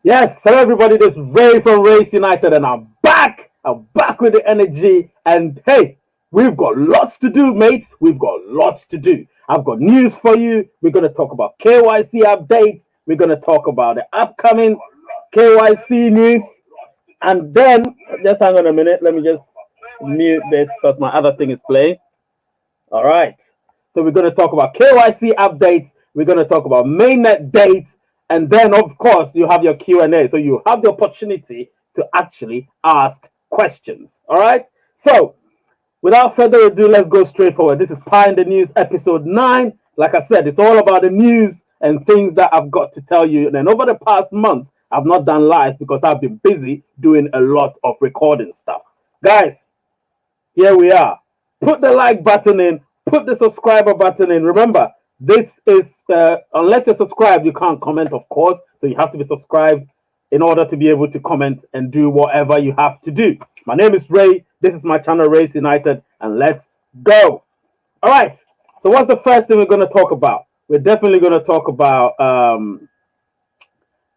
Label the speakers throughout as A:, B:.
A: Yes, hello everybody. This is Ray from Race United, and I'm back. I'm back with the energy. And hey, we've got lots to do, mates. We've got lots to do. I've got news for you. We're going to talk about KYC updates. We're going to talk about the upcoming KYC news. And then, just hang on a minute. Let me just mute this because my other thing is playing. All right. So we're going to talk about KYC updates. We're going to talk about mainnet dates, and then of course you have your Q&A. So you have the opportunity to actually ask questions. All right. So without further ado, let's go straight forward. This is Pie in the News episode 9. Like I said, it's all about the news and things that I've got to tell you. And then over the past month, I've not done lives because I've been busy doing a lot of recording stuff. Guys, here we are. Put the like button in, put the subscriber button in. Remember, this is, unless you're subscribed, you can't comment, of course. So you have to be subscribed in order to be able to comment and do whatever you have to do. My name is Ray. This is my channel, Race United, and let's go. All right. So what's the first thing we're going to talk about? We're definitely going to talk about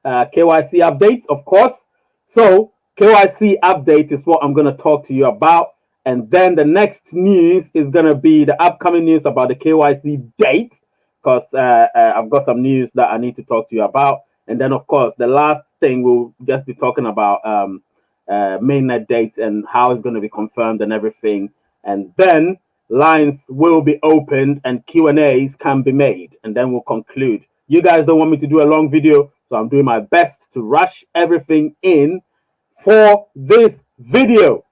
A: KYC updates, of course. So KYC update is what I'm going to talk to you about. And then the next news is going to be the upcoming news about the KYC date, because I've got some news that I need to talk to you about. And then, of course, the last thing we'll just be talking about mainnet date and how it's going to be confirmed and everything. And then lines will be opened and Q&As can be made. And then we'll conclude. You guys don't want me to do a long video, so I'm doing my best to rush everything in for this video.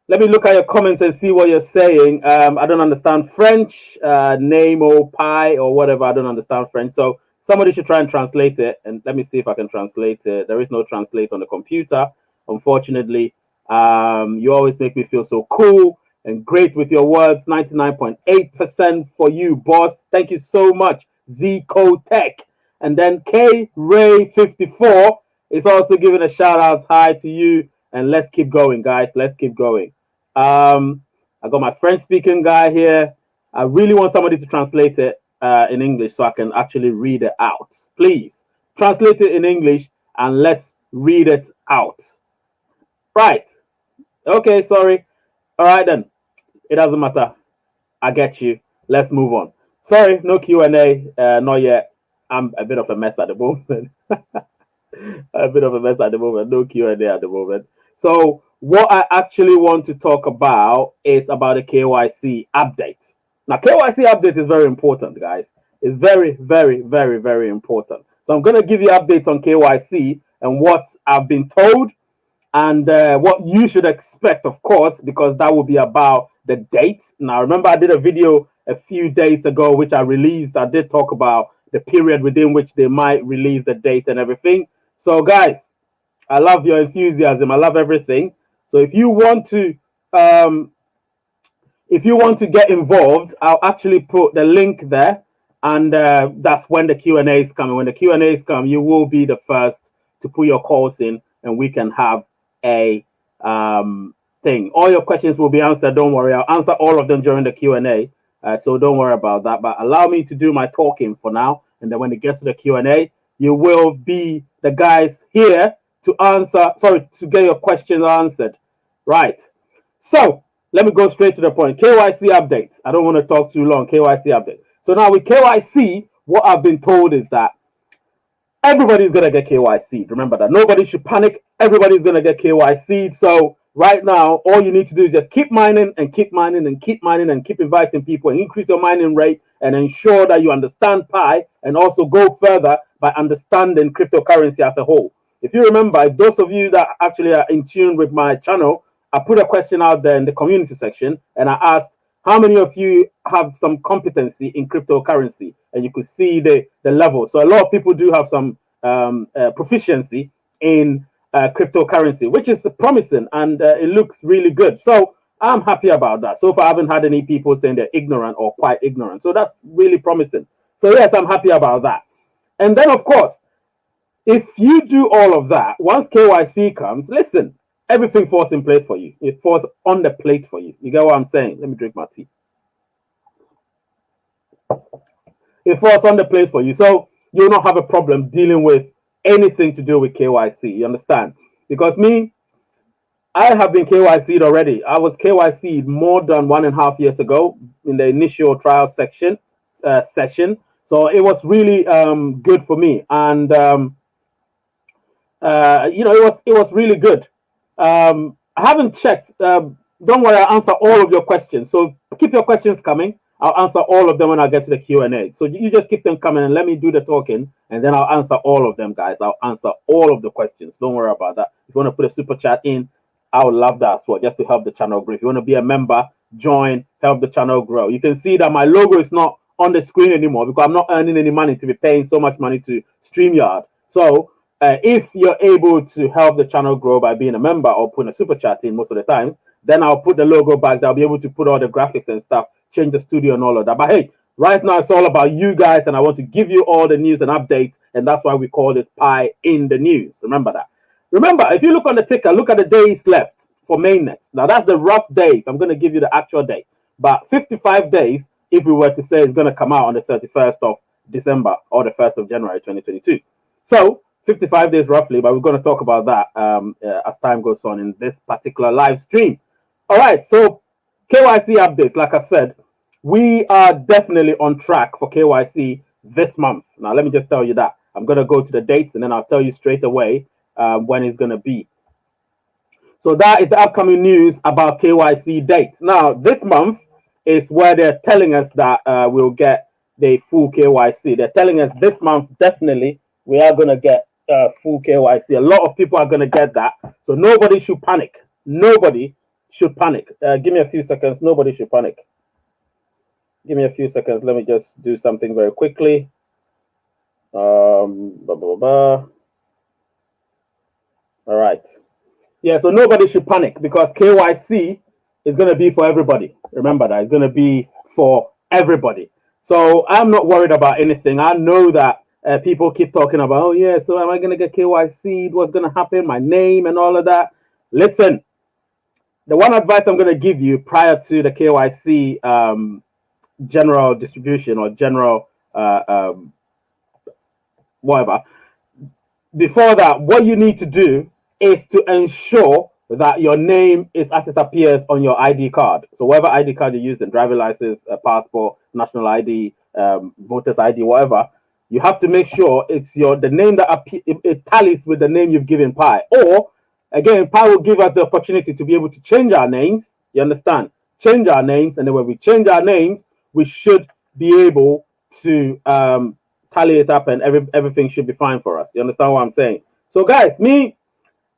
A: Let me look at your comments and see what you're saying. I don't understand French, name or pie or whatever. I don't understand French. So somebody should try and translate it. And let me see if I can translate it. There is no translate on the computer, unfortunately. You always make me feel so cool and great with your words. 99.8% for you, boss. Thank you so much, Zico Tech. And then K Ray 54 is also giving a shout out. Hi to you. And let's keep going, guys. Let's keep going. I got my French speaking guy here. I really want somebody to translate it in English so I can actually read it out. Please translate it in English and let's read it out. Right. Okay, sorry. All right then. It doesn't matter. I get you. Let's move on. Sorry, no Q&A. Not yet. I'm a bit of a mess at the moment. A bit of a mess at the moment. No Q&A at the moment. So what I actually want to talk about is about the KYC update. Now, KYC update is very important, guys. It's very, very, very, very important. So I'm going to give you updates on KYC and what I've been told and what you should expect, of course, because that will be about the date. Now, remember, I did a video a few days ago, which I released. I did talk about the period within which they might release the date and everything. So, guys, I love your enthusiasm. I love everything. So um, if you want to get involved, I'll actually put the link there, and that's when the Q&A is coming. When the Q&As come, you will be the first to put your calls in, and we can have a thing. All your questions will be answered. Don't worry. I'll answer all of them during the Q&A. So don't worry about that. But allow me to do my talking for now, and then when it gets to the Q&A, you will be the guys here to answer. Sorry, to get your questions answered. Right. So let me go straight to the point. KYC updates. I don't want to talk too long. KYC update. So now with KYC, what I've been told is that everybody's gonna get KYC. Remember that. Nobody should panic. Everybody's gonna get KYC. So right now, all you need to do is just keep mining and keep mining and keep mining and keep inviting people and increase your mining rate and ensure that you understand Pi and also go further by understanding cryptocurrency as a whole. If you remember, if those of you that actually are in tune with my channel, I put a question out there in the community section and I asked how many of you have some competency in cryptocurrency, and you could see the level. So a lot of people do have some proficiency in cryptocurrency, which is promising, and it looks really good. So I'm happy about that. So far, I haven't had any people saying they're ignorant or quite ignorant. So that's really promising. So yes, I'm happy about that. And then, of course, if you do all of that, once KYC comes, listen, everything falls in place for you. It falls on the plate for you. You get what I'm saying? Let me drink my tea. It falls on the plate for you. So you'll not have a problem dealing with anything to do with KYC. You understand? Because me, I have been KYC'd already. I was KYC'd more than 1.5 years ago in the initial trial session. So it was really good for me, and it was really good. I haven't checked. Don't worry, I'll answer all of your questions. So keep your questions coming. I'll answer all of them when I get to the Q&A. So you just keep them coming and let me do the talking, and then I'll answer all of them, guys. I'll answer all of the questions. Don't worry about that. If you want to put a super chat in, I would love that as well, just to help the channel grow. If you want to be a member, join, help the channel grow. You can see that my logo is not on the screen anymore because I'm not earning any money to be paying so much money to StreamYard. So if you're able to help the channel grow by being a member or putting a super chat in most of the times, then I'll put the logo back. I'll be able to put all the graphics and stuff, change the studio and all of that. But hey, right now it's all about you guys, and I want to give you all the news and updates, and that's why we call this Pi in the News. Remember that. Remember, if you look on the ticker, look at the days left for Mainnet. Now, that's the rough days. I'm going to give you the actual date. But 55 days, if we were to say it's going to come out on the 31st of December or the 1st of January 2022. So, 55 days roughly, but we're going to talk about that as time goes on in this particular live stream. All right, so KYC updates. Like I said, we are definitely on track for KYC this month. Now, let me just tell you that. I'm going to go to the dates, and then I'll tell you straight away when it's going to be. So that is the upcoming news about KYC dates. Now, this month is where they're telling us that we'll get the full KYC. They're telling us this month, definitely, we are going to get full KYC. A lot of people are going to get that. So nobody should panic. Nobody should panic. Give me a few seconds. Nobody should panic. Give me a few seconds. Let me just do something very quickly. All right. Yeah, so nobody should panic because KYC is going to be for everybody. Remember that. It's going to be for everybody. So I'm not worried about anything. I know that people keep talking about, oh, yeah, so am I going to get KYC? What's going to happen? My name and all of that. Listen, the one advice I'm going to give you prior to the KYC general distribution or general whatever, before that, what you need to do is to ensure that your name is as it appears on your ID card. So whatever ID card you use, driver license, passport, national ID, voter's ID, whatever, you have to make sure it's the name that it tallies with the name you've given Pi. Or again, Pi will give us the opportunity to be able to change our names. You understand? Change our names, and then when we change our names, we should be able to tally it up, and everything should be fine for us. You understand what I'm saying? So guys,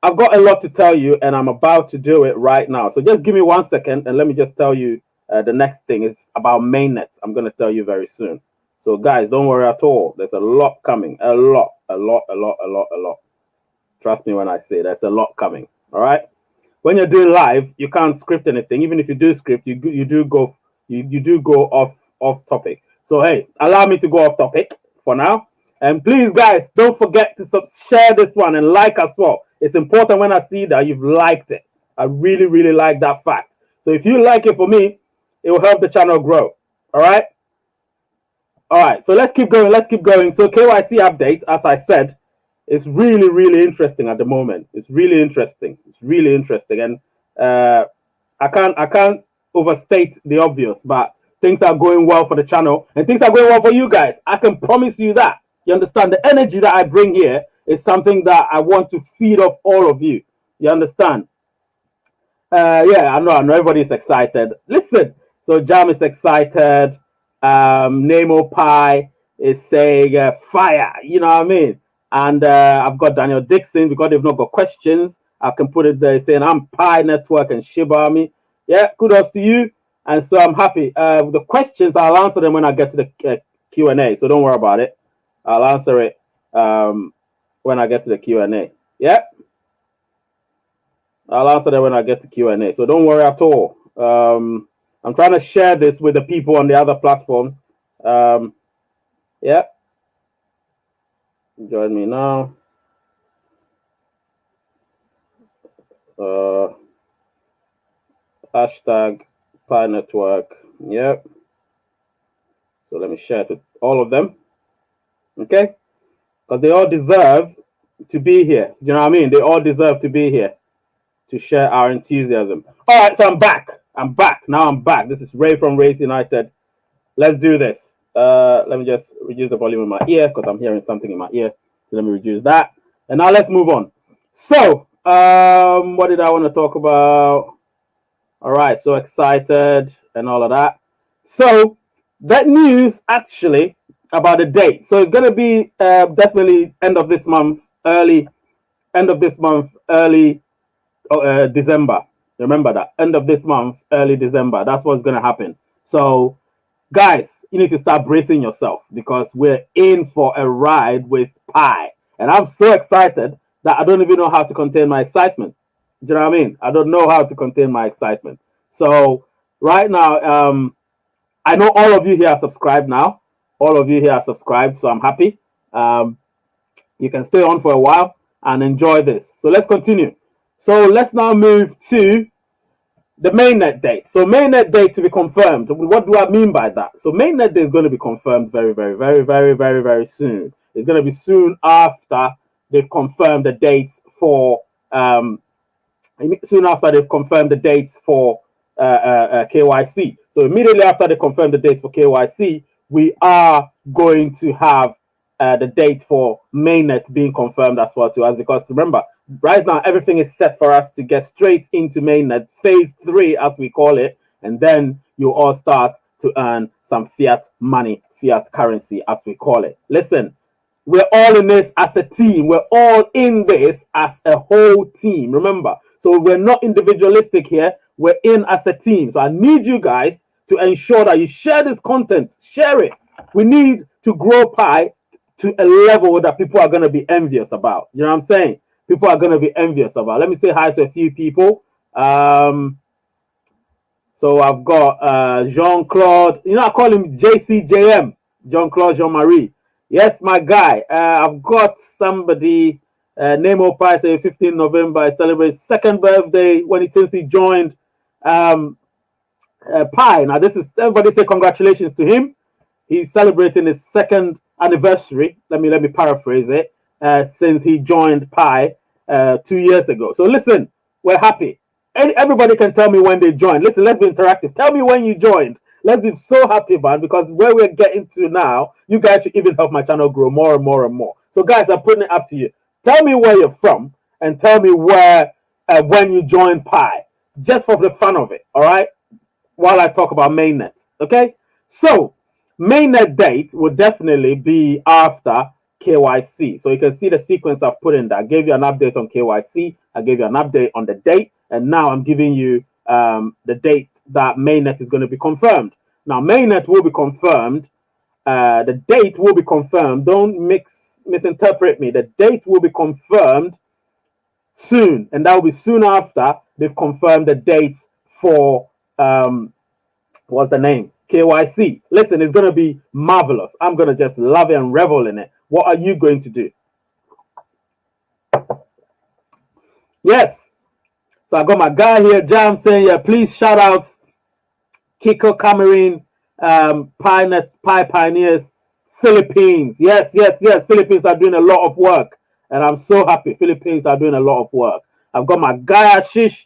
A: I've got a lot to tell you, and I'm about to do it right now. So just give me 1 second, and let me just tell you the next thing is about Mainnet. I'm going to tell you very soon. So guys, don't worry at all. There's a lot coming. A lot. Trust me when I say there's a lot coming. All right. When you're doing live, you can't script anything. Even if you do script, you do go off topic. So hey, allow me to go off topic for now. And please, guys, don't forget to share this one and like as well. It's important when I see that you've liked it. I really, really like that fact. So if you like it for me, it will help the channel grow. All right. All right. So let's keep going. So KYC update, as I said, is really, really interesting at the moment. It's really interesting. And I can't overstate the obvious, but things are going well for the channel and things are going well for you guys. I can promise you that. You understand? The energy that I bring here is something that I want to feed off all of you. You understand? Yeah, I know everybody's excited. Listen, so Jam is excited. Nemo Pi is saying fire. You know what I mean? And I've got Daniel Dixon because they've not got questions. I can put it there saying I'm Pi Network and Shiba Army. Yeah, kudos to you. And so I'm happy. The questions, I'll answer them when I get to the Q&A. So don't worry about it. I'll answer it when I get to the Q&A. Yeah? I'll answer that when I get to Q&A. So don't worry at all. I'm trying to share this with the people on the other platforms. Yeah. Join me now. Hashtag Pi Network. Yep. So let me share it with all of them. Okay? Because they all deserve to be here. You know what I mean? They all deserve to be here to share our enthusiasm. All right, so I'm back. I'm back. Now I'm back. This is Ray from Race United. Let's do this. Let me just reduce the volume in my ear because I'm hearing something in my ear. So let me reduce that. And now let's move on. So, what did I want to talk about? All right, so excited and all of that. So that news actually about the date. So it's going to be definitely end of this month, early December. Remember that, end of this month, early December. That's what's going to happen. So guys, you need to start bracing yourself because we're in for a ride with Pi. And I'm so excited that I don't even know how to contain my excitement. Do you know what I mean? I don't know how to contain my excitement. So right now, I know all of you here are subscribed now. All of you here are subscribed, so I'm happy. You can stay on for a while and enjoy this. So let's continue. So let's now move to the mainnet date. So mainnet date to be confirmed. What do I mean by that? So mainnet date is going to be confirmed very soon. It's going to be soon after they've confirmed the dates for KYC. So immediately after they confirm the dates for KYC, we are going to have the date for mainnet being confirmed as well to us, because remember, right now everything is set for us to get straight into mainnet phase 3, as we call it, and then you all start to earn some fiat money, fiat currency, as we call it. Listen, we're all in this as a team. We're all in this as a whole team. Remember, so we're not individualistic here. We're in as a team. So I need you guys to ensure that you share this content. Share it. We need to grow Pi to a level that people are going to be envious about. You know what I'm saying? People are going to be envious about. Let me say hi to a few people. So I've got Jean-Claude. You know, I call him JCJM. Jean-Claude Jean-Marie. Yes, my guy. I've got somebody, Nemo Pi, say 15 November. I celebrate his second birthday since he joined Pi. Now, this is, everybody say congratulations to him. He's celebrating his second anniversary. Let me paraphrase it. Since he joined Pi 2 years ago. So listen, we're happy. Everybody can tell me when they joined. Listen, let's be interactive. Tell me when you joined. Let's be so happy, man, because where we're getting to now, you guys should even help my channel grow more and more and more. So guys, I'm putting it up to you. Tell me where you're from and tell me where when you joined Pi, just for the fun of it, all right? While I talk about mainnet, okay? So mainnet date will definitely be after KYC. So you can see the sequence I've put in there. I gave you an update on KYC. I gave you an update on the date. And now I'm giving you the date that mainnet is going to be confirmed. Now, mainnet will be confirmed. The date will be confirmed. Don't misinterpret me. The date will be confirmed soon. And that will be soon after they've confirmed the dates for, what's the name? KYC. Listen, it's going to be marvelous. I'm going to just love it and revel in it. What are you going to do? Yes. So I got my guy here, Jam, saying, yeah, please shout out Kiko Cameroon, Pi Pioneers, Philippines. Yes. Philippines are doing a lot of work. And I'm so happy. Philippines are doing a lot of work. I've got my guy Ashish.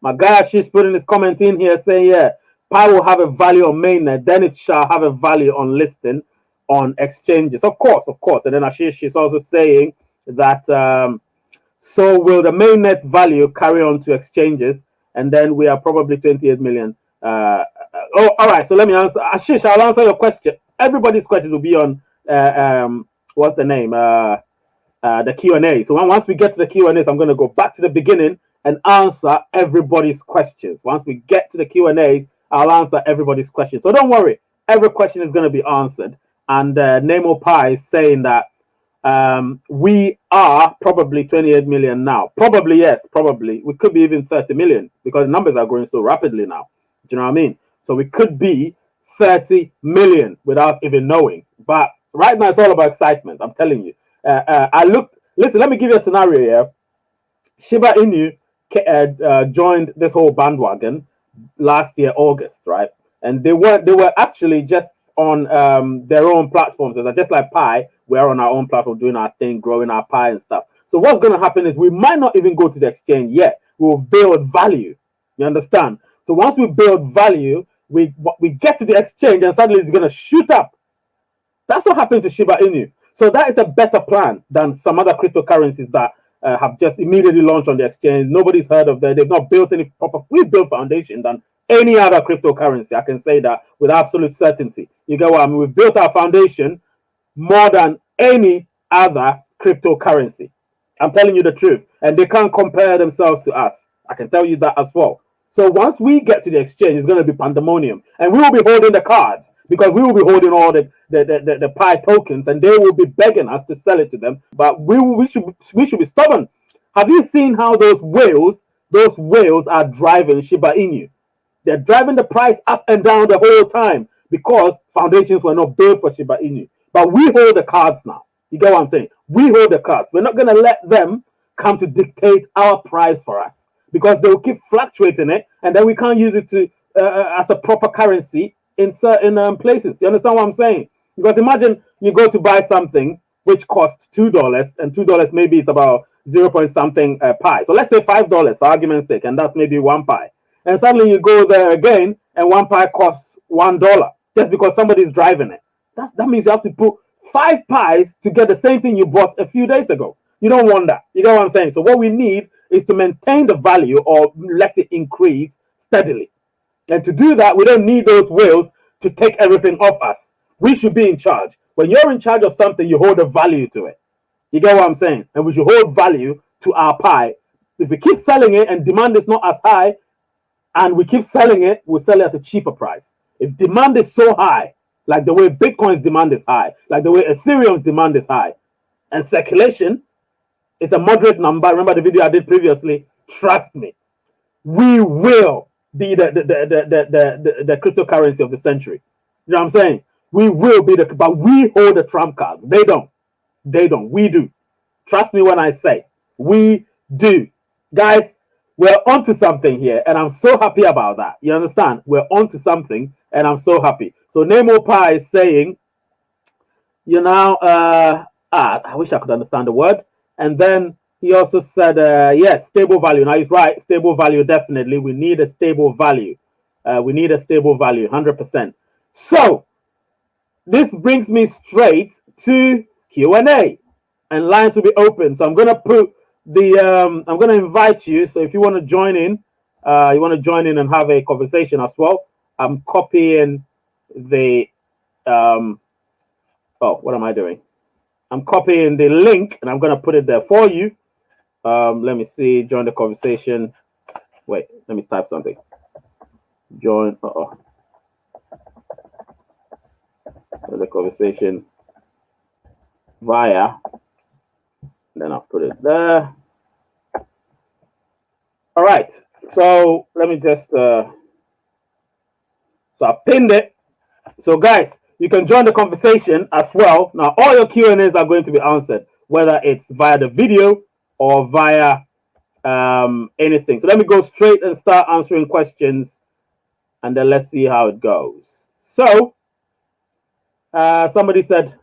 A: My guy Ashish putting his comment in here saying, yeah, Pi will have a value on mainnet, then it shall have a value on listing on exchanges. Of course. And then Ashish is also saying that so will the mainnet value carry on to exchanges, and then we are probably 28 million. All right. So let me answer. Ashish, I'll answer your question. Everybody's question will be on what's the name? The Q&A. So once we get to the Q&As, I'm going to go back to the beginning and answer everybody's questions. Once we get to the Q&As, I'll answer everybody's questions. So don't worry. Every question is going to be answered. And Nemo Pi is saying that we are probably 28 million now. Probably, yes, probably. We could be even 30 million because the numbers are growing so rapidly now. Do you know what I mean? So we could be 30 million without even knowing. But right now, it's all about excitement. I'm telling you. Listen, let me give you a scenario here. Shiba Inu joined this whole bandwagon last year, August, right? And they were actually just on their own platforms. Just like Pi, we're on our own platform doing our thing, growing our Pi and stuff. So what's going to happen is we might not even go to the exchange yet. We'll build value. You understand? So once we build value, we get to the exchange and suddenly it's going to shoot up. That's what happened to Shiba Inu. So that is a better plan than some other cryptocurrencies that have just immediately launched on the exchange. Nobody's heard of that. They've not built any proper. We built foundation than any other cryptocurrency. I can say that with absolute certainty. You get what I mean? We've built our foundation more than any other cryptocurrency. I'm telling you the truth. And they can't compare themselves to us. I can tell you that as well. So once we get to the exchange, it's going to be pandemonium. And we will be holding the cards because we will be holding all the Pi tokens and they will be begging us to sell it to them. But we should be stubborn. Have you seen how those whales are driving Shiba Inu? They're driving the price up and down the whole time because foundations were not built for Shiba Inu. But we hold the cards now. You get what I'm saying? We hold the cards. We're not going to let them come to dictate our price for us because they will keep fluctuating it and then we can't use it to as a proper currency in certain places. You understand what I'm saying? Because imagine you go to buy something which costs $2 and $2 maybe it's about 0 point something pi. So let's say $5 for argument's sake, and that's maybe 1 pi. And suddenly you go there again and 1 pi costs $1 just because somebody's driving it. That means you have to put 5 pies to get the same thing you bought a few days ago. You don't want that. You know what I'm saying? So what we need is to maintain the value or let it increase steadily. And to do that, we don't need those whales to take everything off us. We should be in charge. When you're in charge of something, you hold a value to it. You get what I'm saying? And we should hold value to our pie. If we keep selling it and demand is not as high, and we keep selling it, we'll sell it at a cheaper price. If demand is so high, like the way Bitcoin's demand is high, like the way Ethereum's demand is high, and circulation is a moderate number. Remember the video I did previously? Trust me, we will be the cryptocurrency of the century. You know what I'm saying? We will be but we hold the trump cards. They don't. They don't. We do. Trust me when I say we do. Guys, we're onto something here, and I'm so happy about that. You understand? We're onto something, and I'm so happy. So Nemo Pi is saying, you know, I wish I could understand the word. And then he also said, yes, stable value. Now he's right. Stable value, definitely. We need a stable value. We need a stable value, 100%. So this brings me straight to Q&A, and lines will be open. So I'm going to put I'm going to invite you. So if you want to join in, and have a conversation as well. I'm copying the, what am I doing? I'm copying the link and I'm going to put it there for you. Let me see, join the conversation. Wait, let me type something. Join, the conversation via, then I'll put it there. All right, so let me just, so I've pinned it. So guys, you can join the conversation as well. Now, all your Q&As are going to be answered, whether it's via the video or via anything. So let me go straight and start answering questions, and then let's see how it goes. So somebody said,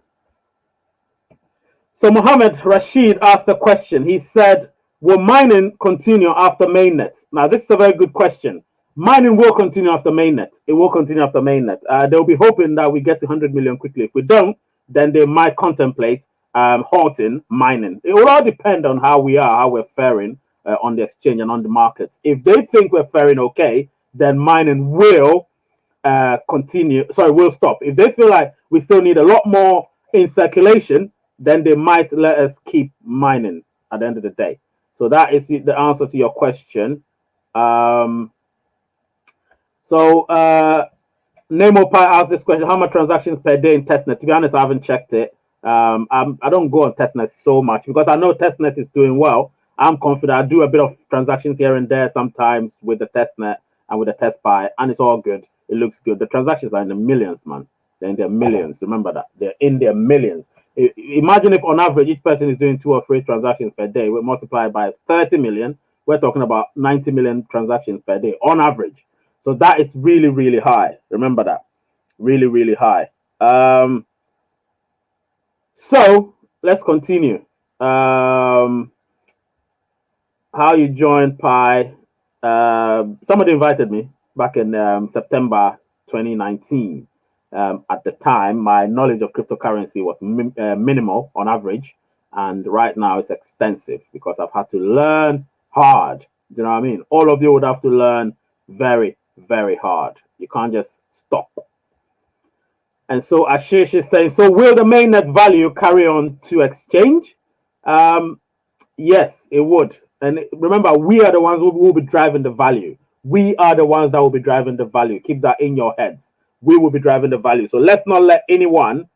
A: so Mohammed Rashid asked a question. He said, will mining continue after mainnet? Now, this is a very good question. Mining will continue after mainnet. It will continue after mainnet. They'll be hoping that we get to 100 million quickly. If we don't, then they might contemplate halting mining. It will all depend on how we're faring on the exchange and on the markets. If they think we're faring okay, then mining will continue. Sorry, will stop. If they feel like we still need a lot more in circulation, then they might let us keep mining at the end of the day. So that is the answer to your question. Nemo Pi asked this question: how much transactions per day in testnet? To be honest, I haven't checked it. I don't go on testnet so much because I know testnet is doing well. I'm confident. I do a bit of transactions here and there sometimes with the testnet and with the test Pi, and it's all good. It looks good. The transactions are in the millions, man. They're in their millions. Remember that. They're in their millions. Imagine if on average each person is doing 2 or 3 transactions per day. We multiply by 30 million. We're talking about 90 million transactions per day on average. So that is really, really high. Remember that. Really, really high. So let's continue. how you joined Pi. Somebody invited me back in September 2019. At the time, my knowledge of cryptocurrency was minimal on average, and right now it's extensive because I've had to learn hard. Do you know what I mean? All of you would have to learn very, very hard. You can't just stop. And so Ashish is saying, so will the mainnet value carry on to exchange? Yes, it would. And remember, we are the ones who will be driving the value. We are the ones that will be driving the value. Keep that in your heads. We will be driving the value. So let's not let anyone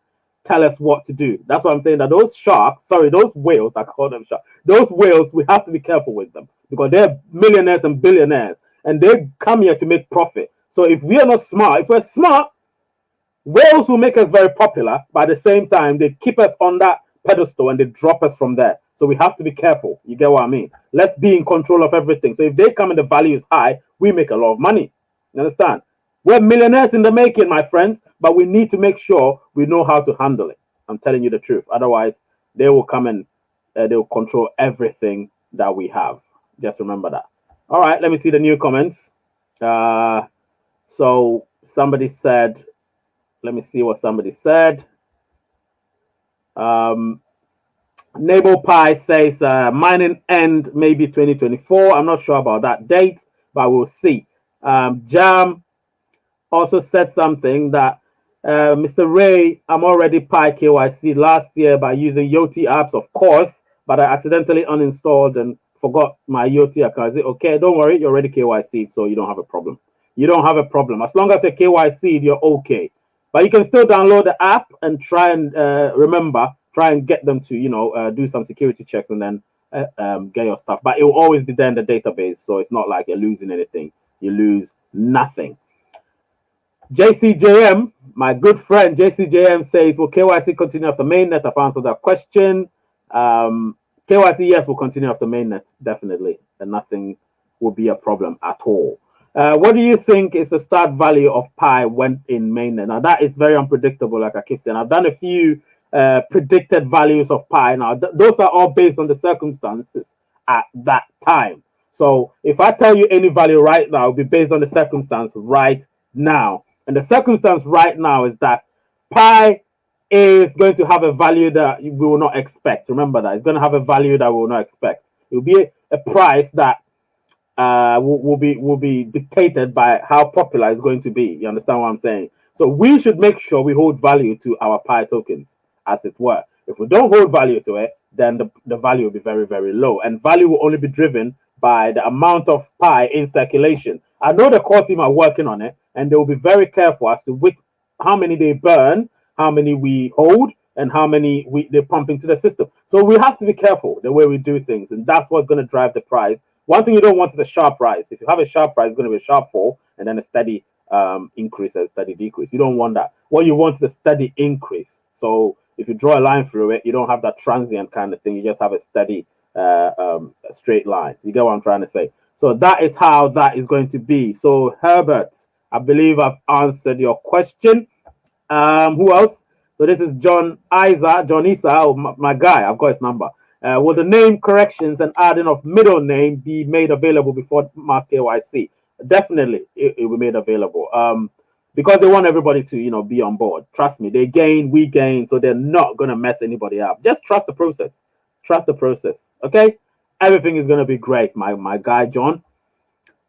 A: tell us what to do. That's what I'm saying, that those sharks, sorry, those whales, I call them sharks, those whales, we have to be careful with them because they're millionaires and billionaires and they come here to make profit. So if we are not smart, if we're smart, whales will make us very popular, but at the same time, they keep us on that pedestal and they drop us from there. So we have to be careful. You get what I mean? Let's be in control of everything. So if they come and the value is high, we make a lot of money. You understand? We're millionaires in the making, my friends, but we need to make sure we know how to handle it. I'm telling you the truth. Otherwise, they will come and they will control everything that we have. Just remember that. All right, let me see the new comments. So somebody said, let me see what somebody said. Nable Pie says mining end maybe 2024. I'm not sure about that date, but we'll see. Jam also said something that Mr. Ray, I'm already Pi KYC last year by using Yoti apps, of course, but I accidentally uninstalled and forgot my Yoti account. Is it okay? Don't worry, you're already KYC, so you don't have a problem. You don't have a problem. As long as you're KYC, you're okay. But you can still download the app and try and try and get them to, do some security checks and then get your stuff. But it will always be there in the database, so it's not like you're losing anything. You lose nothing. JCJM, my good friend JCJM says, will KYC continue after mainnet? I've answered that question. KYC, yes, will continue after mainnet, definitely. And nothing will be a problem at all. What do you think is the start value of Pi when in mainnet? Now, that is very unpredictable, like I keep saying. I've done a few predicted values of Pi. Now, those are all based on the circumstances at that time. So if I tell you any value right now, it'll be based on the circumstance right now. And the circumstance right now is that Pi is going to have a value that we will not expect. Remember that. It's going to have a value that we will not expect. It will be a price that will be dictated by how popular it's going to be. You understand what I'm saying? So we should make sure we hold value to our Pi tokens, as it were. If we don't hold value to it, then the value will be very, very low. And value will only be driven by the amount of Pi in circulation. I know the core team are working on it, and they will be very careful as to how many they burn, how many we hold, and how many they pump into the system. So we have to be careful the way we do things, and that's what's going to drive the price. One thing you don't want is a sharp rise. If you have a sharp rise, it's going to be a sharp fall and then a steady increase and a steady decrease. You don't want that. What you want is a steady increase. So if you draw a line through it, you don't have that transient kind of thing. You just have a steady straight line. You get what I'm trying to say? So that is how that is going to be. So Herbert, I believe I've answered your question. Who else? So this is John Isa, my guy. I've got his number. Will the name corrections and adding of middle name be made available before mass KYC? Definitely, it will be made available. Because they want everybody to, be on board. Trust me, they gain, we gain, so they're not gonna mess anybody up. Just trust the process. Trust the process. Okay, everything is gonna be great, my guy John.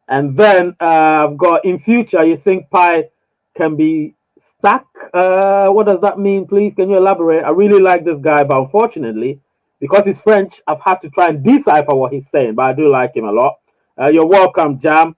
A: And then I've got in future. You think Pi can be stuck? What does that mean? Please, can you elaborate? I really like this guy, but unfortunately, because he's French, I've had to try and decipher what he's saying, but I do like him a lot. You're welcome, Jam.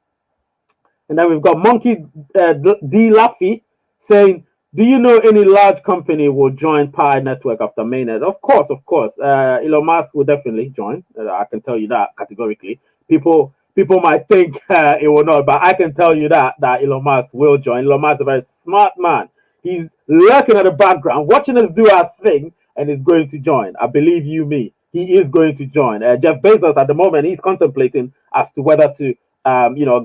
A: And then we've got Monkey D. Laffy saying, do you know any large company will join Pi Network after mainnet? Of course, of course. Elon Musk will definitely join. I can tell you that categorically. People might think it will not, but I can tell you that Elon Musk will join. Elon Musk is a very smart man. He's lurking at the background, watching us do our thing, and is going to join. I believe you me. He is going to join. Jeff Bezos at the moment, he's contemplating as to whether to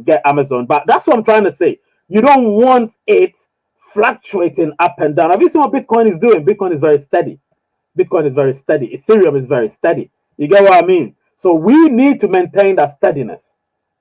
A: get Amazon. But that's what I'm trying to say. You don't want it fluctuating up and down. Have you seen what Bitcoin is doing? Bitcoin is very steady. Bitcoin is very steady. Ethereum is very steady. You get what I mean? So we need to maintain that steadiness.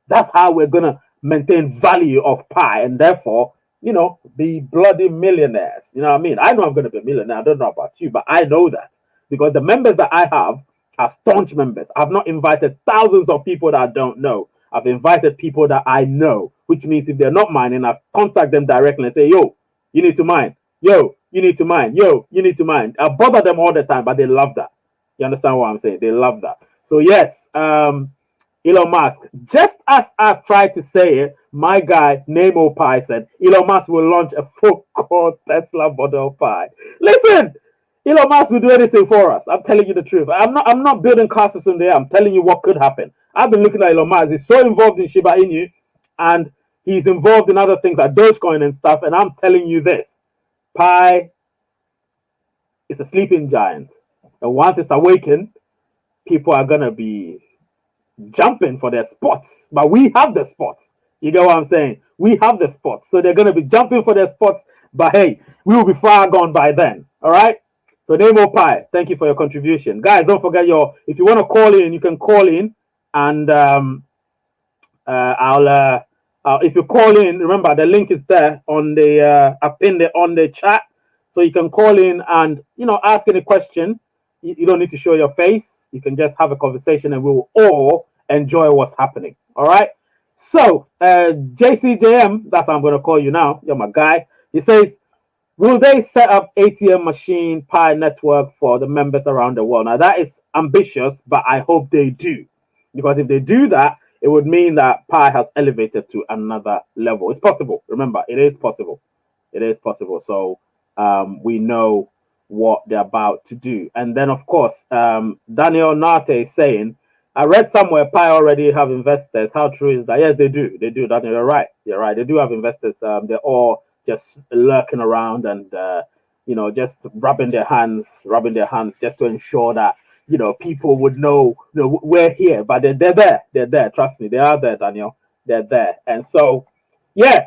A: That's how we're going to maintain value of Pi and therefore, you know, be bloody millionaires. You know what I mean? I know I'm going to be a millionaire. I don't know about you, but I know that because the members that I have are staunch members. I've not invited thousands of people that I don't know. I've invited people that I know, which means if they're not mining, I contact them directly and say, yo, you need to mine. Yo, you need to mine. Yo, you need to mine. I bother them all the time, but they love that. You understand what I'm saying? They love that. So yes, Elon Musk, just as I tried to say it, my guy Nemo Pi said Elon Musk will launch a full-core Tesla Model Pi. Listen, Elon Musk will do anything for us. I'm telling you the truth. I'm not building castles in the air. I'm telling you what could happen. I've been looking at Elon Musk. He's so involved in Shiba Inu, and he's involved in other things like Dogecoin and stuff. And I'm telling you this, Pi is a sleeping giant. And once it's awakened, people are going to be jumping for their spots. But we have the spots. You get what I'm saying? We have the spots. So they're going to be jumping for their spots. But hey, we will be far gone by then. All right? So Nemo Pi, thank you for your contribution. Guys, don't forget if you want to call in, you can call in. And if you call in, remember the link is there on the, I've pinned it on the chat. So you can call in and, you know, ask any question. You don't need to show your face. You can just have a conversation and we will all enjoy what's happening. All right. So JCJM, that's how I'm going to call you now. You're my guy. He says, will they set up ATM machine Pi network for the members around the world? Now that is ambitious, but I hope they do. Because if they do that, it would mean that Pi has elevated to another level. It's possible. Remember, it is possible. It is possible. So we know what they're about to do. And then, of course, Daniel Nate is saying, I read somewhere Pi already have investors. How true is that? Yes, they do. They do. Daniel, you're right. You're right. They do have investors. They're all just lurking around and, you know, just rubbing their hands just to ensure that, you know, people would know, you know, we're here. But they're there. They're there. Trust me. They are there, Daniel. They're there. And so, yeah.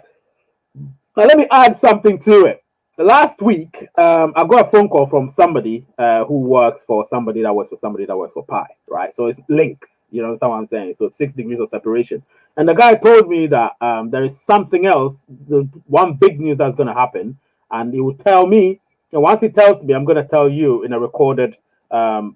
A: Now, let me add something to it. Last week, I got a phone call from somebody who works for somebody that works for Pi, right? So it's links, you know what I'm saying? So 6 degrees of separation. And the guy told me that there is something else, the one big news that's going to happen. And he will tell me, and once he tells me, I'm going to tell you in a recorded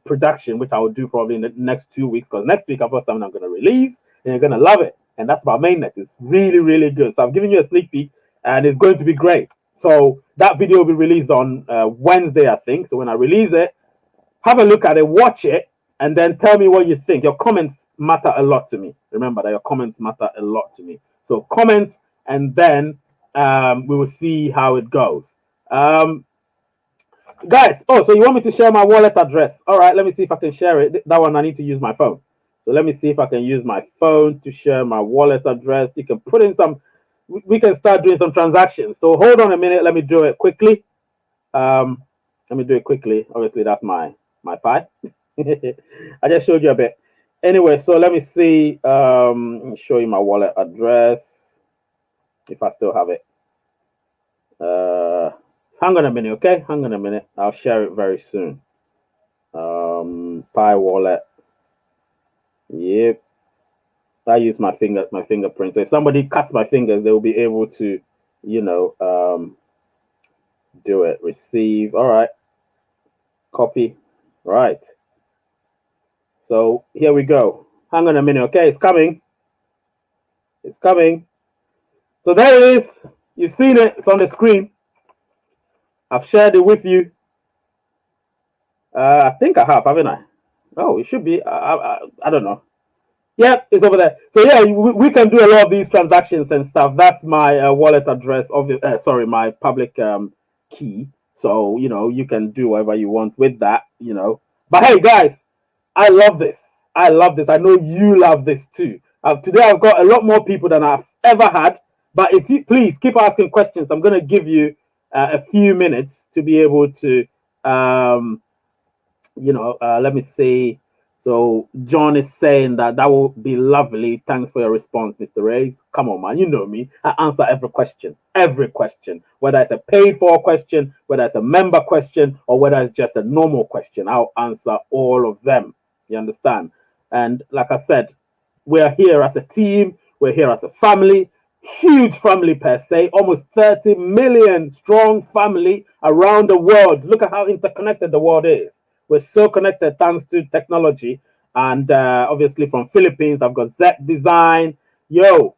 A: production, which I will do probably in the next 2 weeks, because next week I've got something I'm going to release, and you're going to love it. And that's about Mainnet. It's really, really good. So I'm giving you a sneak peek, and it's going to be great. So that video will be released on Wednesday, I think. So when I release it, have a look at it, watch it, and then tell me what you think. Your comments matter a lot to me. Remember that your comments matter a lot to me. So comment, and then we will see how it goes. Guys, so you want me to share my wallet address? All right, let me see if I can share it. That one, I need to use my phone. So let me see if I can use my phone to share my wallet address. You can put in some... We can start doing some transactions. So hold on a minute. Let me do it quickly. Let me do it quickly. Obviously, that's my Pi. I just showed you a bit. Anyway, so let me see. Let me show you my wallet address. If I still have it. Hang on a minute, okay? Hang on a minute. I'll share it very soon. Pi wallet. Yep. I use my fingerprint. So if somebody cuts my fingers, they will be able to, you know, do it. Receive. All right. Copy. Right. So here we go. Hang on a minute. Okay, it's coming. It's coming. So there it is. You've seen it. It's on the screen. I've shared it with you. I think I have, haven't I? Oh, it should be. I don't know. Yeah, it's over there. So yeah, we can do a lot of these transactions and stuff. That's my wallet address of my public key. So, you know, you can do whatever you want with that, you know. But hey, guys, I love this. I love this. I know you love this too. Today I've got a lot more people than I've ever had. But if you please keep asking questions, I'm going to give you a few minutes to be able to, you know, let me see. So John is saying that will be lovely. Thanks for your response, Mr. Reyes. Come on, man. You know me. I answer every question, whether it's a paid for question, whether it's a member question, or whether it's just a normal question. I'll answer all of them. You understand? And like I said, we're here as a team, we're here as a family, huge family per se, almost 30 million strong family around the world. Look at how interconnected the world is. We're so connected thanks to technology. And obviously from Philippines, I've got Z Design. Yo,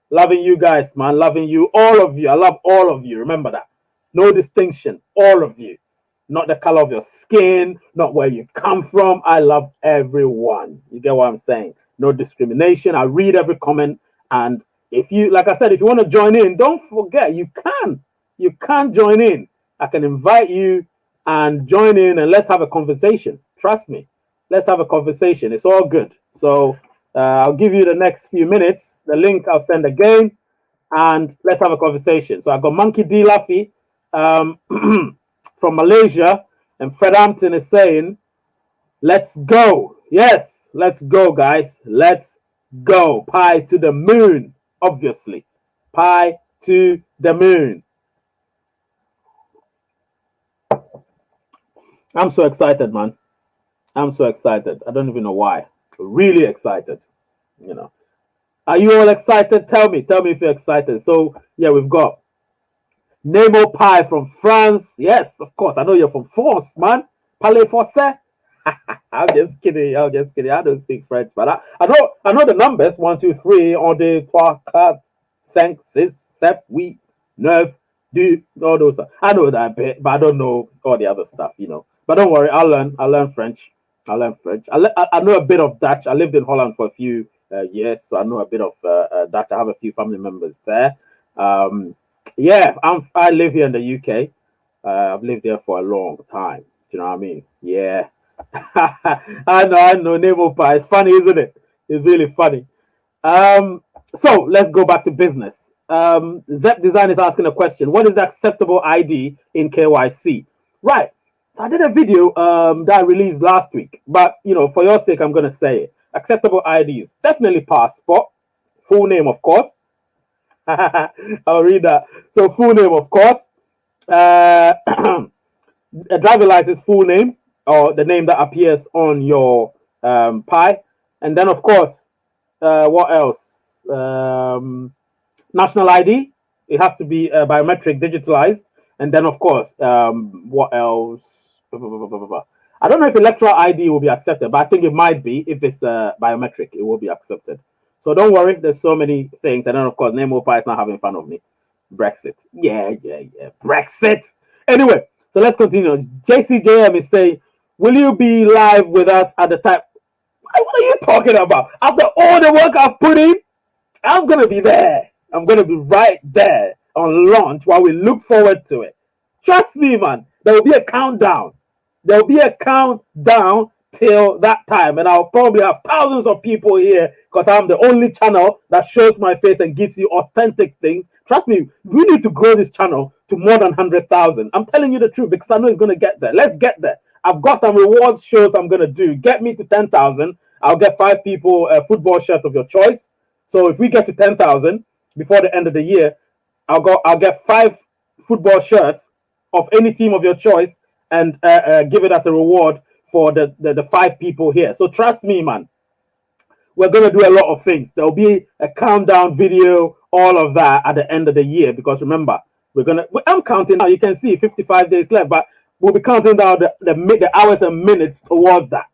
A: loving you guys, man. Loving you, all of you. I love all of you. Remember that. No distinction. All of you. Not the color of your skin, not where you come from. I love everyone. You get what I'm saying? No discrimination. I read every comment. And if you, like I said, if you want to join in, don't forget, you can. You can join in. I can invite you and join in and let's have a conversation. Trust me. Let's have a conversation. It's all good. So I'll give you the next few minutes. The link I'll send again, and let's have a conversation. So I've got Monkey D. Laffy from Malaysia, and Fred Hampton is saying, let's go. Yes, let's go, guys. Let's go. Pi to the moon, obviously. Pi to the moon. I'm so excited, man. I'm so excited. I don't even know why. Really excited. You know. Are you all excited? Tell me if you're excited. So yeah, we've got Nemo Pi from France. Yes, of course. I know you're from France, man. Parlez français? I'm just kidding. I don't speak French, but I know the numbers. 1, 2, 3, 1, 2, 3, 4, 5, 6, 7, 8, 9, 10. All those. I know that bit, but I don't know all the other stuff, you know. But don't worry, I'll learn French. I know a bit of Dutch. I lived in Holland for a few years, so I know a bit of Dutch. I have a few family members there. Yeah, I live here in the UK. I've lived there for a long time. Do you know what I mean? Yeah. I know. Nemo Pi. It's funny, isn't it? It's really funny. So let's go back to business. Zep Design is asking a question. What is the acceptable ID in KYC? Right. So I did a video that I released last week, but you know, for your sake, I'm gonna say it. Acceptable IDs, definitely passport, full name, of course. I'll read that. So full name, of course. A driver license, full name, or the name that appears on your Pi, and then of course, what else? National ID. It has to be biometric, digitalized, and then of course, what else? I don't know if electoral ID will be accepted, but I think it might be. If it's biometric, it will be accepted. So don't worry, there's so many things. And then of course, Nemo Pi is not having fun of me. Brexit. Yeah. Brexit. Anyway, so let's continue. JCJM is saying, will you be live with us at the time? What are you talking about? After all the work I've put in, I'm going to be there. I'm going to be right there on launch while we look forward to it. Trust me, man. There will be a countdown. There will be a countdown till that time. And I'll probably have thousands of people here because I'm the only channel that shows my face and gives you authentic things. Trust me, we need to grow this channel to more than 100,000. I'm telling you the truth because I know it's going to get there. Let's get there. I've got some rewards shows I'm going to do. Get me to 10,000. I'll get 5 people a football shirt of your choice. So if we get to 10,000 before the end of the year, I'll get 5 football shirts of any team of your choice and give it as a reward for the 5 people here. So trust me, man. We're going to do a lot of things. There'll be a countdown video, all of that at the end of the year. Because remember, I'm counting now. You can see 55 days left, but we'll be counting down the hours and minutes towards that.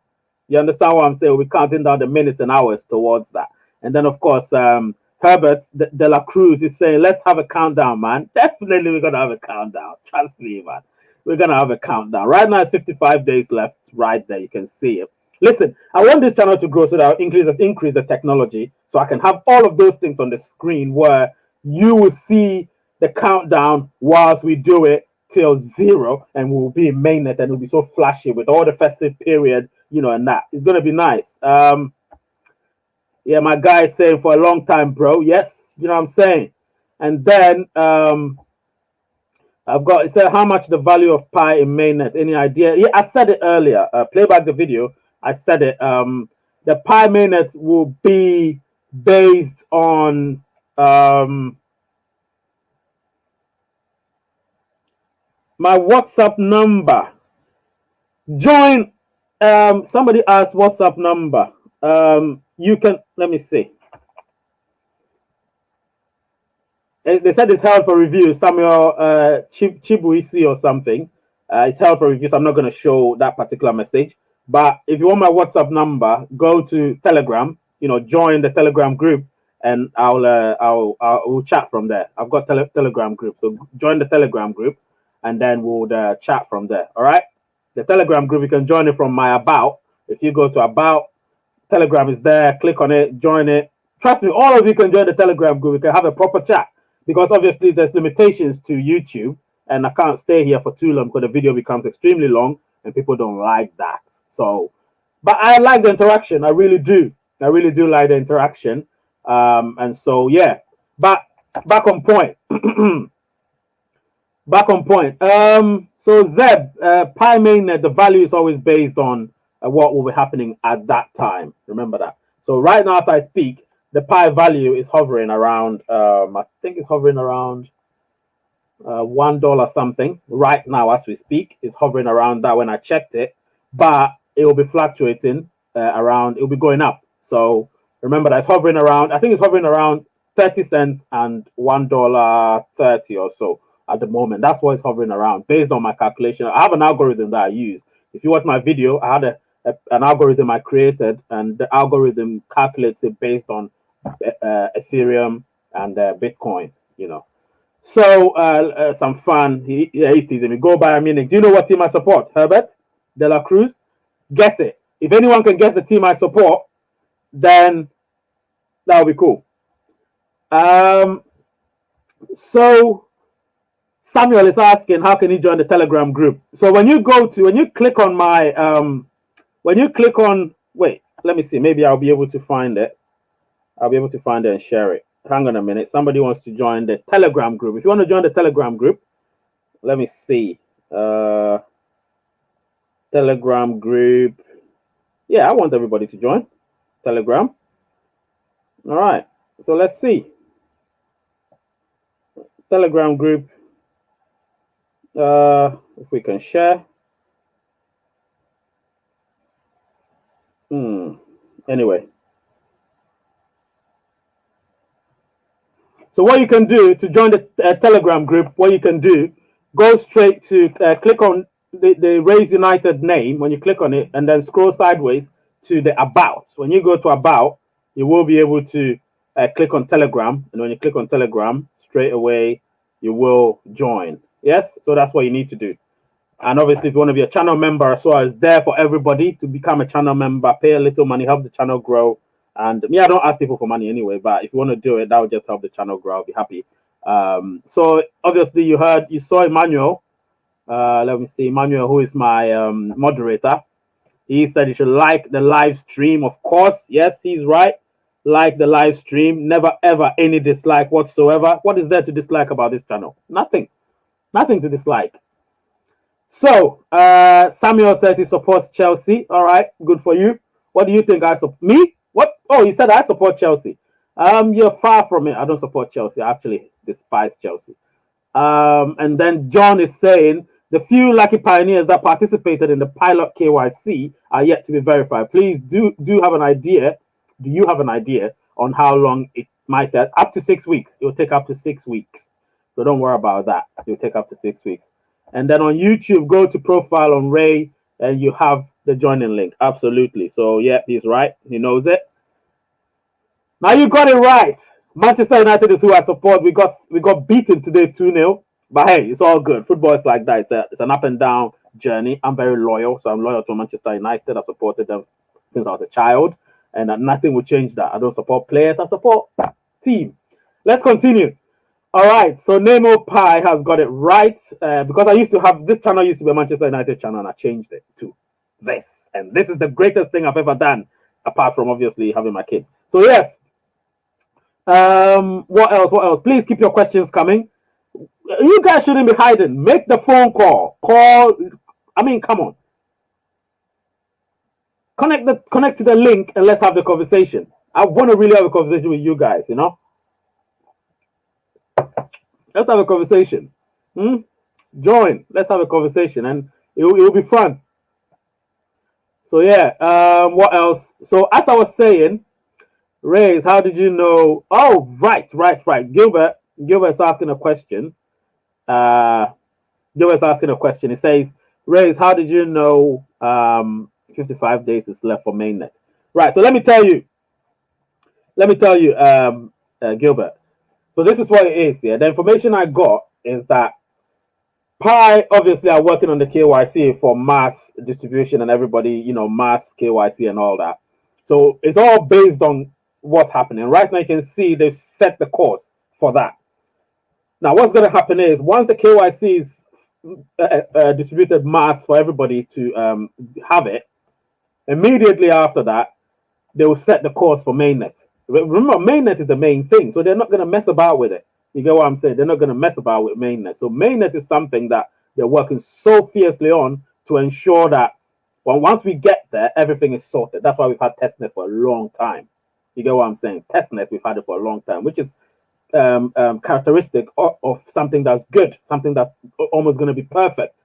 A: You understand what I'm saying? We'll be counting down the minutes and hours towards that. And then, of course, Herbert de la Cruz is saying, let's have a countdown, man. Definitely we're going to have a countdown. Trust me, man. We're going to have a countdown. Right now, it's 55 days left. Right there. You can see it. Listen, I want this channel to grow so that I'll increase the technology so I can have all of those things on the screen where you will see the countdown whilst we do it till 0, and we'll be in Mainnet and it'll be so flashy with all the festive period, you know, and that. It's going to be nice. Yeah, my guy is saying for a long time, bro. Yes, you know what I'm saying. And then it said how much the value of Pi in Mainnet. Any idea? Yeah, I said it earlier. Play back the video. I said it. The Pi Mainnet will be based on my WhatsApp number. Join. Somebody asked WhatsApp number. You can, let me see. They said it's held for review. Samuel Chibuisi or something. It's held for review, so I'm not going to show that particular message. But if you want my WhatsApp number, go to Telegram. You know, join the Telegram group, and we'll chat from there. I've got Telegram group, so join the Telegram group, and then we'll chat from there. All right. The Telegram group, you can join it from my About. If you go to About, Telegram is there. Click on it, join it. Trust me, all of you can join the Telegram group. We can have a proper chat, because obviously there's limitations to YouTube, and I can't stay here for too long because the video becomes extremely long and people don't like that. So, but I like the interaction. I really do. I really do like the interaction. And so, yeah, but back on point. Back on point. So Zeb, Pi Mainnet, the value is always based on what will be happening at that time. Remember that. So right now, as I speak, the Pi value is hovering around, I think it's hovering around $1 something. Right now, as we speak, it's hovering around that when I checked it, but it will be fluctuating around, it will be going up. So remember that it's hovering around, I think it's hovering around 30 cents and $1.30 or so at the moment. That's what it's hovering around based on my calculation. I have an algorithm that I use. If you watch my video, I had an algorithm I created, and the algorithm calculates it based on Ethereum and Bitcoin, you know. So some fun. He's teasing me. Go by a minute. Do you know what team I support? Herbert De La Cruz. Guess it. If anyone can guess the team I support, then that would be cool. So Samuel is asking, how can he join the Telegram group? So when you click on my wait, let me see. Maybe I'll be able to find it. I'll be able to find it and share it. Hang on a minute. Somebody wants to join the Telegram group. If you want to join the Telegram group, let me see. Telegram group. Yeah, I want everybody to join Telegram. All right. So let's see. Telegram group. If we can share. Anyway. So what you can do to join the Telegram group, what you can do, go straight to click on the Raise United name when you click on it, and then scroll sideways to the About. When you go to About, you will be able to click on Telegram, and when you click on Telegram, straight away you will join. Yes, so that's what you need to do. And obviously, if you want to be a channel member as well, it's there for everybody to become a channel member. Pay a little money, help the channel grow. And I don't ask people for money anyway, but if you want to do it, that would just help the channel grow. I'll be happy. So obviously you saw Emmanuel. Let me see, Emmanuel, who is my moderator. He said you should like the live stream. Of course, yes, he's right. Like the live stream. Never ever any dislike whatsoever. What is there to dislike about this channel? Nothing. Nothing to dislike. So Samuel says he supports Chelsea. All right, good for you. What do you think? I support me? What? Oh, he said I support Chelsea. You're far from it. I don't support Chelsea. I actually despise Chelsea. And then John is saying the few lucky pioneers that participated in the pilot KYC are yet to be verified. Please do have an idea. Do you have an idea on how long it might take? Up to 6 weeks. It will take up to 6 weeks. So don't worry about that. It will take up to 6 weeks. And then on YouTube, go to profile on Ray, and you have the joining link. Absolutely. So yeah, he's right. He knows it. Now you got it right. Manchester United is who I support. We got beaten today 2-0. But hey, it's all good. Football is like that. It's an up and down journey. I'm very loyal. So I'm loyal to Manchester United. I supported them since I was a child. And nothing will change that. I don't support players. I support team. Let's continue. All right, so Nemo Pi has got it right because I used to have this channel used to be a Manchester United channel, and I changed it to this, and this is the greatest thing I've ever done, apart from obviously having my kids. So yes, what else? What else? Please keep your questions coming. You guys shouldn't be hiding. Make the phone call. I mean, come on. Connect to the link and let's have the conversation. I want to really have a conversation with you guys. You know. Let's have a conversation. Join. Let's have a conversation, and it will be fun. So yeah, what else? So as I was saying, Rays, how did you know? Oh, right. Gilbert's asking a question. Uh, Gilbert's asking a question. He says, Rays, how did you know 55 days is left for mainnet? Right. So let me tell you. Gilbert. So this is what it is. Yeah, the information I got is that Pi obviously are working on the KYC for mass distribution and everybody, mass KYC and all that. So it's all based on what's happening. Right now, you can see they've set the course for that. Now, what's going to happen is once the KYC is distributed mass for everybody to have it, immediately after that, they will set the course for mainnet. Remember, mainnet is the main thing, so they're not going to mess about with it. You get what I'm saying? They're not going to mess about with mainnet. So mainnet is something that they're working so fiercely on to ensure that once we get there, everything is sorted. That's why we've had testnet for a long time. You get what I'm saying? Testnet, we've had it for a long time, which is characteristic of something that's good, something that's almost going to be perfect.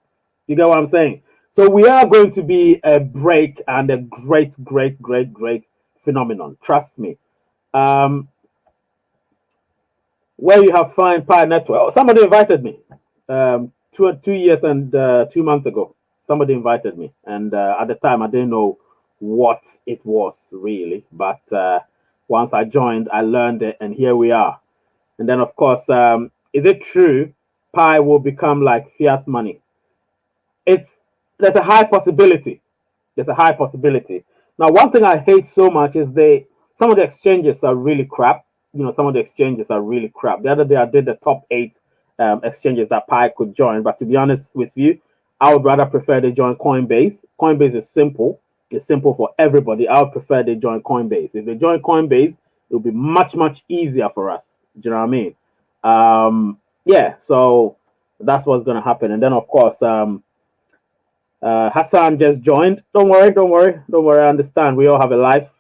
A: You get what I'm saying? So we are going to be a break and a great phenomenon. Trust me. Where you have Fine Pi Network. Oh, somebody invited me 2 years and 2 months ago. Somebody invited me, and at the time I didn't know what it was really, but once I joined, I learned it, and here we are. And then, of course, is it true Pi will become like fiat money? There's a high possibility. There's a high possibility. Now, one thing I hate so much is some of the exchanges are really crap. Some of the exchanges are really crap. The other day I did the top 8 exchanges that Pi could join, but to be honest with you, I would rather prefer they join Coinbase. Coinbase is simple. It's simple for everybody. I would prefer they join Coinbase. If they join Coinbase, it will be much easier for us. Do you know what I mean? Yeah, so that's what's going to happen. And then, of course, Hassan just joined. Don't worry. I understand. We all have a life.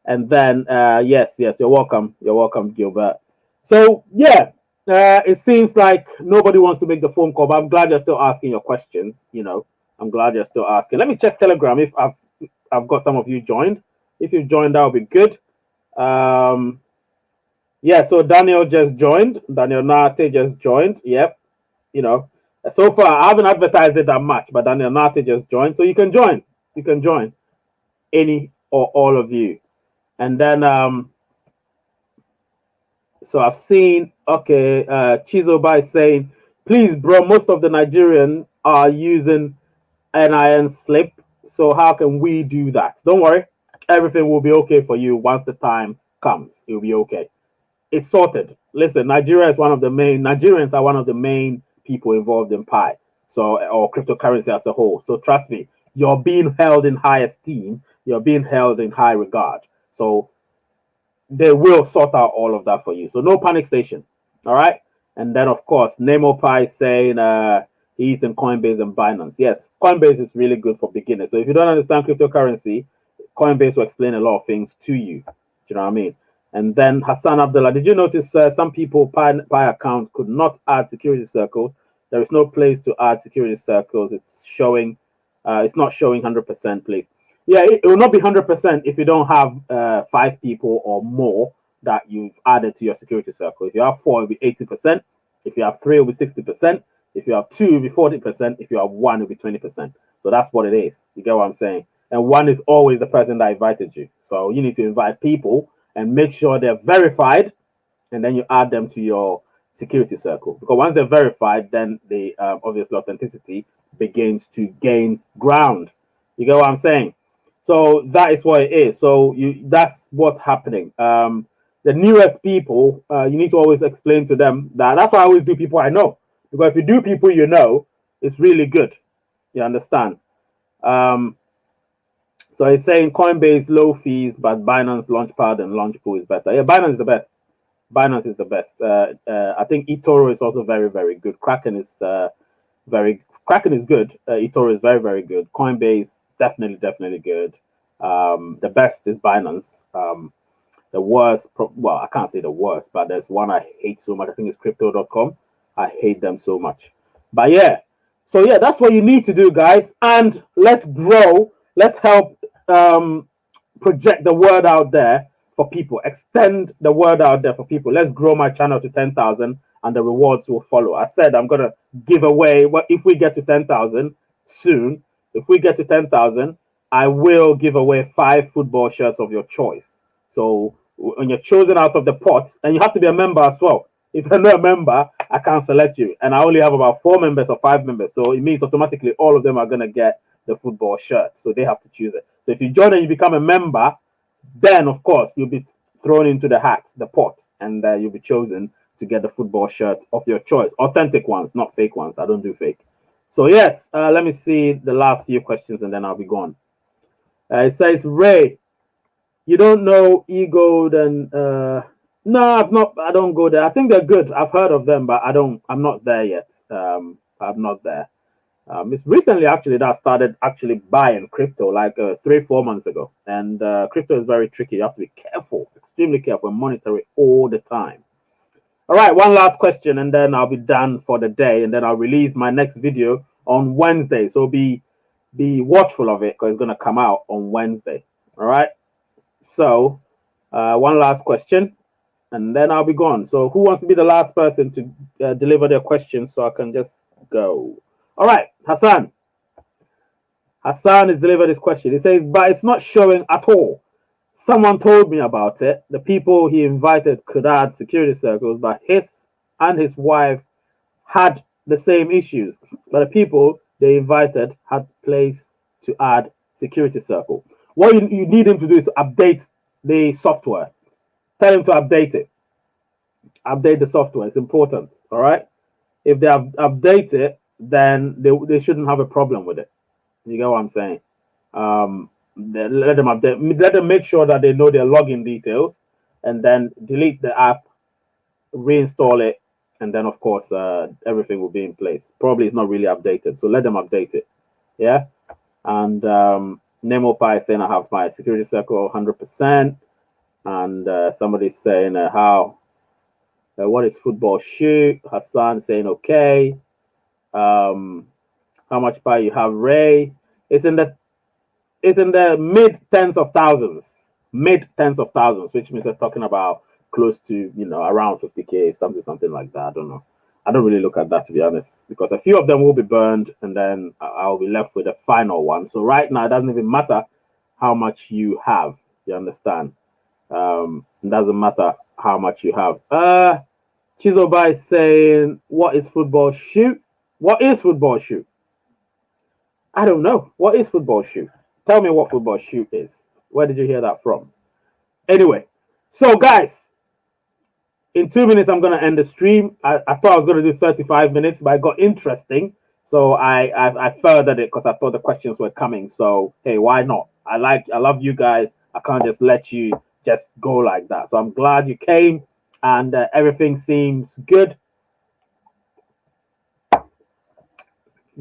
A: And then, yes, you're welcome. You're welcome, Gilbert. So, yeah, it seems like nobody wants to make the phone call, but I'm glad you're still asking your questions. I'm glad you're still asking. Let me check Telegram if I've got some of you joined. If you joined, that would be good. Yeah, so Daniel just joined. Daniel Nate just joined. Yep. So far, I haven't advertised it that much, but Daniel Nate just joined. So you can join. You can join any or all of you. And then, so I've seen, okay, Chizoba is saying, please, bro, most of the Nigerians are using NIN slip. So how can we do that? Don't worry. Everything will be okay for you once the time comes. It'll be okay. It's sorted. Listen, Nigerians are one of the main people involved in Pi, or cryptocurrency as a whole. So trust me, you're being held in high esteem. You're being held in high regard. So they will sort out all of that for you. So no panic station. All right. And then of course, Nemo Pi saying he's in Coinbase and Binance. Yes, Coinbase is really good for beginners. So if you don't understand cryptocurrency, Coinbase will explain a lot of things to you. Do you know what I mean? And then Hassan Abdullah, did you notice some people Pi account could not add security circles? There is no place to add security circles. It's showing, it's not showing 100%, please. Yeah, it will not be 100% if you don't have 5 people or more that you've added to your security circle. If you have 4, it'll be 80%. If you have 3, it'll be 60%. If you have 2, it'll be 40%. If you have 1, it'll be 20%. So that's what it is. You get what I'm saying? And 1 is always the person that invited you. So you need to invite people and make sure they're verified, and then you add them to your security circle. Because once they're verified, then the obviously authenticity begins to gain ground. You get what I'm saying? So that is what it is. So that's what's happening. The newest people, you need to always explain to them that. That's why I always do people I know. Because if you do people you know, it's really good. You understand? So he's saying Coinbase low fees, but Binance Launchpad and Launchpool is better. Yeah, Binance is the best. Binance is the best. I think eToro is also very good. Kraken is good. eToro is very good. Coinbase definitely good. The best is Binance. The worst, well, I can't say the worst, but there's one I hate so much. I think it's Crypto.com. I hate them so much. But yeah, so yeah, that's what you need to do, guys. And let's grow. Let's help project the word out there for people. Extend the word out there for people. Let's grow my channel to 10,000 and the rewards will follow. I said I'm going to give away, well, if we get to 10,000 soon, if we get to 10,000, I will give away 5 football shirts of your choice. So when you're chosen out of the pot, and you have to be a member as well. If you're not a member, I can't select you. And I only have about 4 members or 5 members. So it means automatically all of them are going to get the football shirt. So they have to choose it. So if you join and you become a member, then of course you'll be thrown into the hat, the pot, and you'll be chosen to get the football shirt of your choice. Authentic ones, not fake ones. I don't do fake. So yes, let me see the last few questions and then I'll be gone. It says, Ray, you don't know eGold and no, I've not. I don't go there. I think they're good. I've heard of them, but I'm not there yet. I'm not there. It's recently actually that I started actually buying crypto, like 3-4 months ago. And crypto is very tricky. You have to be careful, extremely careful, and monitor it all the time. All right, one last question, and then I'll be done for the day, and then I'll release my next video on Wednesday. So be watchful of it because it's gonna come out on Wednesday. All right. So one last question, and then I'll be gone. So who wants to be the last person to deliver their questions so I can just go? All right, Hassan. Hassan has delivered his question. He says, but it's not showing at all. Someone told me about it. The people he invited could add security circles, but his and his wife had the same issues. But the people they invited had place to add security circle. What you need him to do is to update the software. Tell him to update it. Update the software. It's important. All right. If they have update it, then they shouldn't have a problem with it. You get what I'm saying? Let them update. Let them make sure that they know their login details, and then delete the app, reinstall it, and then of course everything will be in place. Probably it's not really updated, so let them update it. Yeah. And Nemo Pi is saying I have my security circle 100%, and somebody's saying what is football shoot? Hassan saying okay. How much Pi you have, Ray? It's in the mid tens of thousands, which means we're talking about close to around 50K, something like that. I don't know. I don't really look at that, to be honest, because a few of them will be burned and then I'll be left with the final one. So right now, it doesn't even matter how much you have. You understand? It doesn't matter how much you have. Chizoba is saying, what is football shoot? What is football shoot? I don't know. What is football shoot? Tell me what football shoot is. Where did you hear that from? Anyway, so guys, in 2 minutes, I'm going to end the stream. I thought I was going to do 35 minutes, but it got interesting. So I furthered it because I thought the questions were coming. So, hey, why not? I love you guys. I can't just let you just go like that. So I'm glad you came and everything seems good.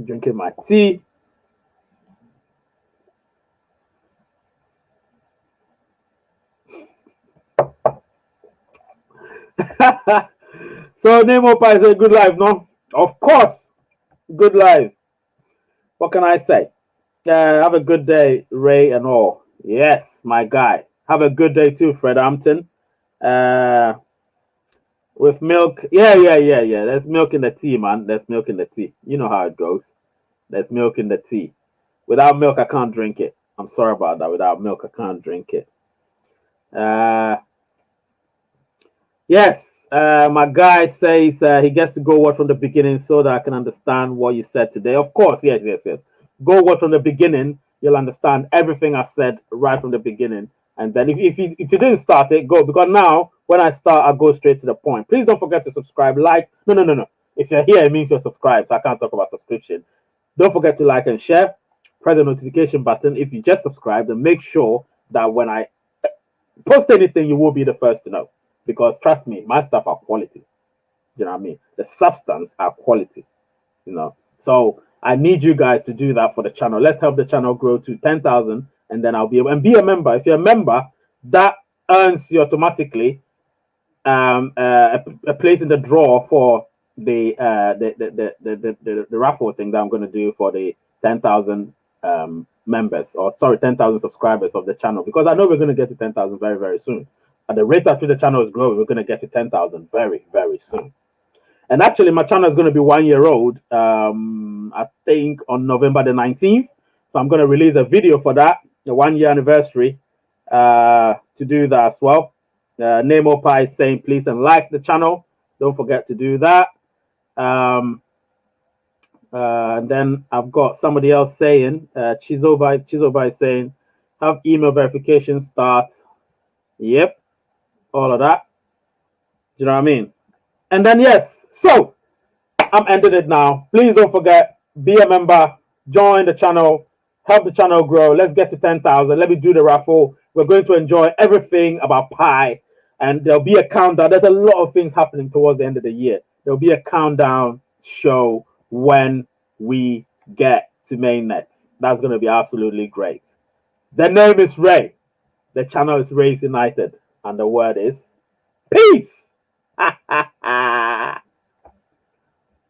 A: Drinking my tea. So Nemo Pi said, good life, no? Of course, good life. What can I say? Have a good day, Ray and all. Yes, my guy. Have a good day too, Fred Hampton. With milk. Yeah. There's milk in the tea, man. There's milk in the tea. You know how it goes. There's milk in the tea. Without milk, I can't drink it. I'm sorry about that. Without milk, I can't drink it. Yes, my guy says he gets to go watch from the beginning so that I can understand what you said today. Of course, yes. Go watch from the beginning. You'll understand everything I said right from the beginning. And then if you didn't start it, go. Because now, when I start, I'll go straight to the point. Please don't forget to subscribe, like. No. If you're here, it means you're subscribed, so I can't talk about subscription. Don't forget to like and share. Press the notification button if you just subscribed, and make sure that when I post anything, you will be the first to know. Because trust me, my stuff are quality. You know what I mean? The substance are quality. So I need you guys to do that for the channel. Let's help the channel grow to 10,000, and then I'll be able and be a member. If you're a member, that earns you automatically a place in the draw for the raffle thing that I'm going to do for the 10,000 members, or sorry, 10,000 subscribers of the channel, because I know we're going to get to 10,000 very, very soon. At the rate at which the channel is growing, we're going to get to 10,000 very, very soon. And actually, my channel is going to be 1 year old, I think on November the 19th. So I'm going to release a video for that, the 1 year anniversary, to do that as well. Nemo Pi is saying, please and like the channel. Don't forget to do that. And then I've got somebody else saying, Chizoba is saying, have email verification start. Yep, all of that. Do you know what I mean? And then, yes, so I'm ending it now. Please don't forget, be a member, join the channel, help the channel grow. Let's get to 10,000. Let me do the raffle. We're going to enjoy everything about Pi, and there'll be a countdown. There's a lot of things happening towards the end of the year. There'll be a countdown show when we get to Mainnet. That's going to be absolutely great. The name is Ray. The channel is Rays United, and the word is peace.